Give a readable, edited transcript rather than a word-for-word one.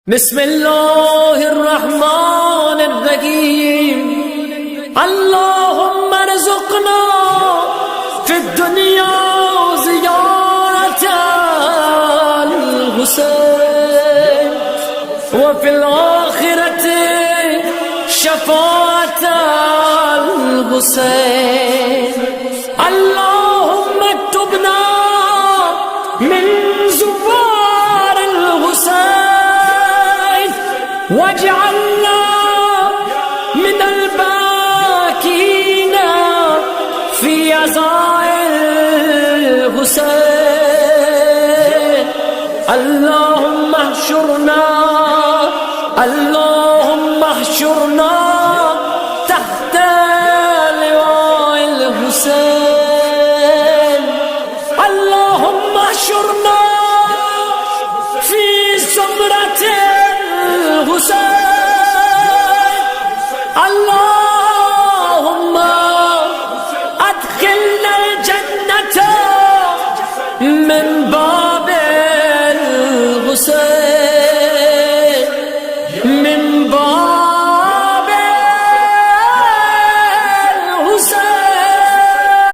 بسم الله الرحمن الرحيم. اللهم ارزقنا في الدنيا زيارة الحسين وفي الآخرة شفاعة الحسين. اللهم اكتبنا من زوار الحسين واجعلنا من الباكين في عزاء الحسين. اللهم احشرنا تحت لواء الحسين. اللهم احشرنا في زمرة الحسين. اللهم ادخلنا الجنة من باب الحسين.